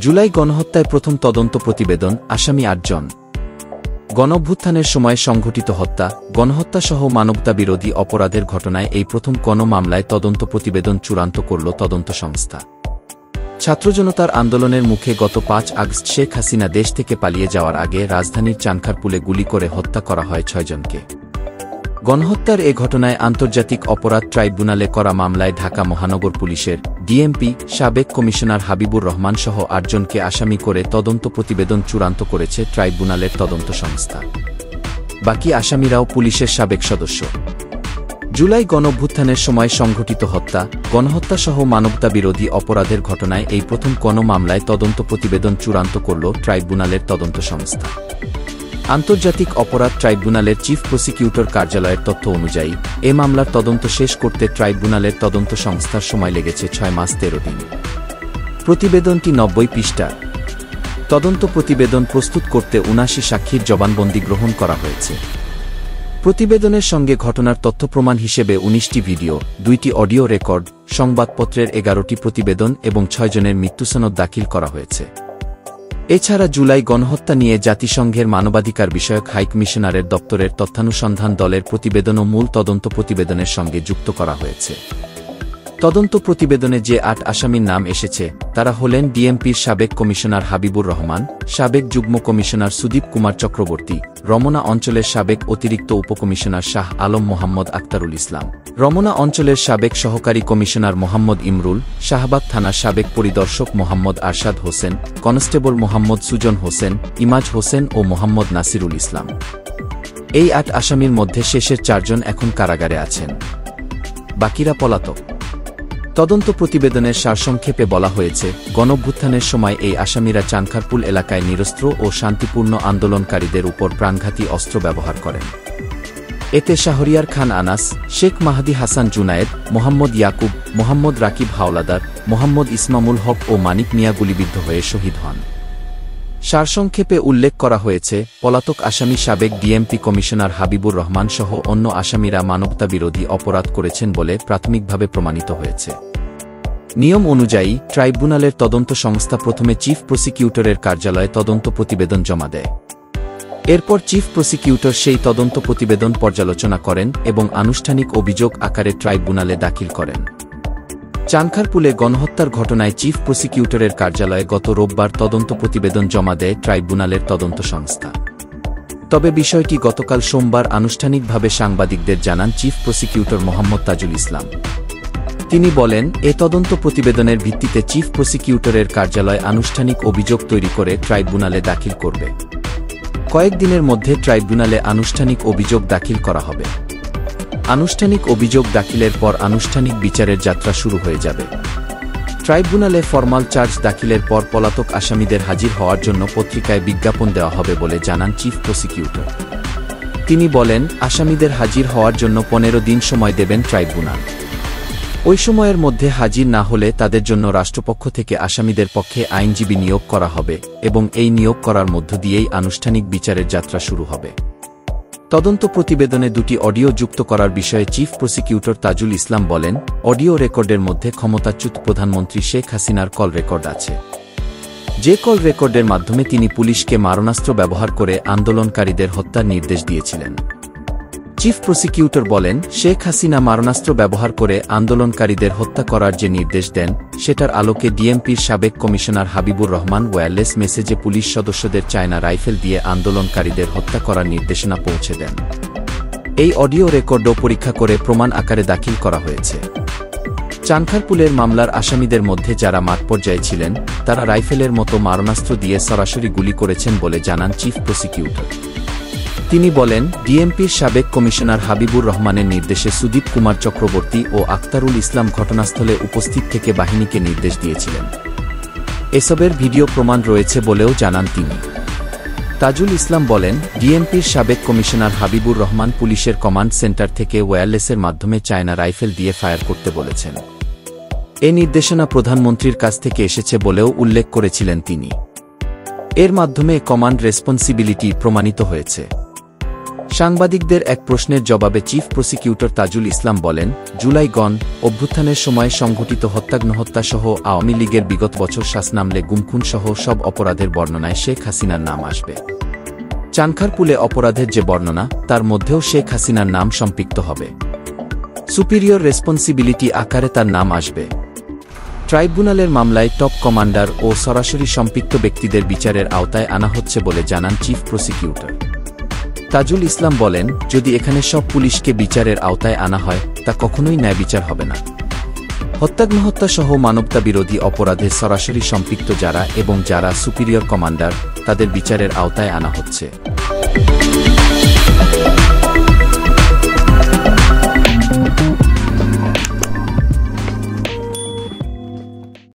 জুলাই গণহত্যায় প্রথম তদন্ত প্রতিবেদন, আসামি ৮ জন। গণঅভ্যুত্থানের সময় সংঘটিত হত্যা, গণহত্যাসহ মানবতাবিরোধী অপরাধের ঘটনায় এই প্রথম মামলায় তদন্ত প্রতিবেদন চূড়ান্ত করল তদন্ত সংস্থা। ছাত্রজনতার আন্দোলনের মুখে গত ৫ আগস্ট শেখ হাসিনা দেশ থেকে পালিয়ে যাওয়ার আগে রাজধানীর চানখারপুলে গুলি করে হত্যা করা হয় ৬ জনকে। গণহত্যার এ ঘটনায় আন্তর্জাতিক অপরাধ ট্রাইব্যুনালে করা মামলায় ঢাকা মহানগর পুলিশের ডিএমপি সাবেক কমিশনার হাবিবুর রহমান সহ ৮ জনকে আসামি করে তদন্ত প্রতিবেদন চূড়ান্ত করেছে ট্রাইব্যুনালের তদন্ত সংস্থা। বাকি আসামিরাও পুলিশের সাবেক সদস্য। জুলাই গণঅভ্যুত্থানের সময় সংঘটিত হত্যা, গণহত্যাসহ মানবতাবিরোধী অপরাধের ঘটনায় এই প্রথম মামলায় তদন্ত প্রতিবেদন চূড়ান্ত করল ট্রাইব্যুনালের তদন্ত সংস্থা। আন্তর্জাতিক অপরাধ ট্রাইব্যুনালের চিফ প্রসিকিউটর কার্যালয়ের তথ্য অনুযায়ী এ মামলার তদন্ত শেষ করতে ট্রাইব্যুনালের তদন্ত সংস্থার সময় লেগেছে ৬ মাস ১৩ দিন। প্রতিবেদনটি ৯০ পৃষ্ঠার। তদন্ত প্রতিবেদন প্রস্তুত করতে ৭৯ সাক্ষীর জবানবন্দি গ্রহণ করা হয়েছে। প্রতিবেদনের সঙ্গে ঘটনার তথ্যপ্রমাণ হিসেবে ১৯টি ভিডিও, ২টি অডিও রেকর্ড, সংবাদপত্রের ১১টি প্রতিবেদন এবং ৬ জনের মৃত্যুসনদ দাখিল করা হয়েছে। এছাড়া জুলাই গণহত্যা নিয়ে জাতিসংঘের মানবাধিকার বিষয়ক হাইকমিশনারের দপ্তরের তথ্যানুসন্ধান দলের প্রতিবেদনও মূল তদন্ত প্রতিবেদনের সঙ্গে যুক্ত করা হয়েছে। তদন্ত প্রতিবেদনে যে ৮ আসামির নাম এসেছে তারা হলেন ডিএমপির সাবেক কমিশনার হাবিবুর রহমান, সাবেক যুগ্ম কমিশনার সুদীপ কুমার চক্রবর্তী, রমনা অঞ্চলের সাবেক অতিরিক্ত উপকমিশনার শাহ আলম মোহাম্মদ আক্তারুল ইসলাম, রমনা অঞ্চলের সাবেক সহকারী কমিশনার মোহাম্মদ ইমরুল, শাহবাগ থানার সাবেক পরিদর্শক মোহাম্মদ আরশাদ হোসেন, কনস্টেবল মোহাম্মদ সুজন হোসেন, ইমাজ হোসেন ও মোহাম্মদ নাসিরুল ইসলাম। এই ৮ আসামির মধ্যে শেষের ৪ জন এখন কারাগারে আছেন, বাকিরা পলাতক। তদন্ত প্রতিবেদনের সারসংক্ষেপে বলা হয়েছে, গণঅভ্যুত্থানের সময় এই আসামিরা চানখারপুল এলাকায় নিরস্ত্র ও শান্তিপূর্ণ আন্দোলনকারীদের উপর প্রাণঘাতী অস্ত্র ব্যবহার করেন। এতে শাহরিয়ার খান আনাস, শেখ মাহদি হাসান জুনায়েদ, মোহাম্মদ ইয়াকুব, মোহাম্মদ রাকিব হাওলাদার, মোহাম্মদ ইসমামুল হক ও মানিক মিয়া গুলিবিদ্ধ হয়ে শহীদ হন। সারসংক্ষেপে উল্লেখ করা হয়েছে, পলাতক আসামি সাবেক ডিএমপি কমিশনার হাবিবুর রহমান সহ অন্য আসামিরা মানবতাবিরোধী অপরাধ করেছেন বলে প্রাথমিকভাবে প্রমাণিত হয়েছে। নিয়ম অনুযায়ী ট্রাইব্যুনালের তদন্ত সংস্থা প্রথমে চিফ প্রসিকিউটরের কার্যালয়ে তদন্ত প্রতিবেদন জমা দেয়। এরপর চিফ প্রসিকিউটর সেই তদন্ত প্রতিবেদন পর্যালোচনা করেন এবং আনুষ্ঠানিক অভিযোগ আকারে ট্রাইব্যুনালে দাখিল করেন। চানখারপুলে গণহত্যার ঘটনায় চিফ প্রসিকিউটরের কার্যালয়ে গত রোববার তদন্ত প্রতিবেদন জমা দেয় ট্রাইব্যুনালের তদন্ত সংস্থা। তবে বিষয়টি গতকাল সোমবার আনুষ্ঠানিকভাবে সাংবাদিকদের জানান চিফ প্রসিকিউটর মোহাম্মদ তাজুল ইসলাম। তিনি বলেন, এ তদন্ত প্রতিবেদনের ভিত্তিতে চিফ প্রসিকিউটরের কার্যালয় আনুষ্ঠানিক অভিযোগ তৈরি করে ট্রাইব্যুনালে দাখিল করবে। কয়েকদিনের মধ্যে ট্রাইব্যুনালে আনুষ্ঠানিক অভিযোগ দাখিল করা হবে। আনুষ্ঠানিক অভিযোগ দাখিলের পর আনুষ্ঠানিক বিচারের যাত্রা শুরু হয়ে যাবে। ট্রাইব্যুনালে ফরমাল চার্জ দাখিলের পর পলাতক আসামিদের হাজির হওয়ার জন্য পত্রিকায় বিজ্ঞাপন দেওয়া হবে বলে জানান চিফ প্রসিকিউটর। তিনি বলেন, আসামিদের হাজির হওয়ার জন্য ১৫ দিন সময় দেবেন ট্রাইব্যুনাল। ওই সময়ের মধ্যে হাজির না হলে তাদের জন্য রাষ্ট্রপক্ষ থেকে আসামিদের পক্ষে আইনজীবী নিয়োগ করা হবে এবং এই নিয়োগ করার মধ্য দিয়েই আনুষ্ঠানিক বিচারের যাত্রা শুরু হবে। তদন্ত প্রতিবেদনে ২টি অডিও যুক্ত করার বিষয়ে চিফ প্রসিকিউটর তাজুল ইসলাম বলেন, অডিও রেকর্ডের মধ্যে ক্ষমতাচ্যুত প্রধানমন্ত্রী শেখ হাসিনার কল রেকর্ড আছে। যে কল রেকর্ডের মাধ্যমে তিনি পুলিশকে মারণাস্ত্র ব্যবহার করে আন্দোলনকারীদের হত্যার নির্দেশ দিয়েছিলেন। চিফ প্রসিকিউটর বলেন, শেখ হাসিনা মারণাস্ত্র ব্যবহার করে আন্দোলনকারীদের হত্যা করার যে নির্দেশ দেন সেটার আলোকে ডিএমপির সাবেক কমিশনার হাবিবুর রহমান ওয়্যারলেস মেসেজে পুলিশ সদস্যদের চায়না রাইফেল দিয়ে আন্দোলনকারীদের হত্যা করার নির্দেশনা পৌঁছে দেন। এই অডিও রেকর্ডও পরীক্ষা করে প্রমাণ আকারে দাখিল করা হয়েছে। চানখারপুলের মামলার আসামিদের মধ্যে যারা মাঠপর্যায়ে ছিলেন তারা রাইফেলের মতো মারণাস্ত্র দিয়ে সরাসরি গুলি করেছেন বলে জানান চিফ প্রসিকিউটর। তিনি বলেন, ডিএমপির সাবেক কমিশনার হাবিবুর রহমানের নির্দেশে সুদীপ কুমার চক্রবর্তী ও আক্তারুল ইসলাম ঘটনাস্থলে উপস্থিত থেকে বাহিনীকে নির্দেশ দিয়েছিলেন। এসবের ভিডিও প্রমাণ রয়েছে বলেও জানান তিনি। তাজুল ইসলাম বলেন, ডিএমপির সাবেক কমিশনার হাবিবুর রহমান পুলিশের কমান্ড সেন্টার থেকে ওয়্যারলেসের মাধ্যমে চায়না রাইফেল দিয়ে ফায়ার করতে বলেছেন। এ নির্দেশনা প্রধানমন্ত্রীর কাছ থেকে এসেছে বলেও উল্লেখ করেছিলেন তিনি। এর মাধ্যমে কমান্ড রেসপন্সিবিলিটি প্রমাণিত হয়েছে। সাংবাদিকদের এক প্রশ্নের জবাবে চিফ প্রসিকিউটর তাজুল ইসলাম বলেন, জুলাই গণ অভ্যুত্থানের সময় সংঘটিত হত্যাসহ আওয়ামী লীগের বিগত বছর শাসনামলে গুমখুনসহ সব অপরাধের বর্ণনায় শেখ হাসিনার নাম আসবে। চানখারপুলে অপরাধের যে বর্ণনা, তার মধ্যেও শেখ হাসিনার নাম সম্পৃক্ত হবে। সুপিরিয়র রেসপন্সিবিলিটি আকারে তার নাম আসবে। ট্রাইব্যুনালের মামলায় টপ কমান্ডার ও সরাসরি সম্পৃক্ত ব্যক্তিদের বিচারের আওতায় আনা হচ্ছে বলে জানান চিফ প্রসিকিউটর তাজুল ইসলাম বলেন, যদি এখানে সব পুলিশকে বিচারের আওতায় আনা হয়, তা কখনোই ন্যায়বিচার হবে না। হত্যাসহ মানবতাবিরোধী অপরাধে সরাসরি সম্পৃক্ত যারা এবং যারা সুপিরিয়র কমান্ডার, তাদের বিচারের আওতায় আনা হচ্ছে।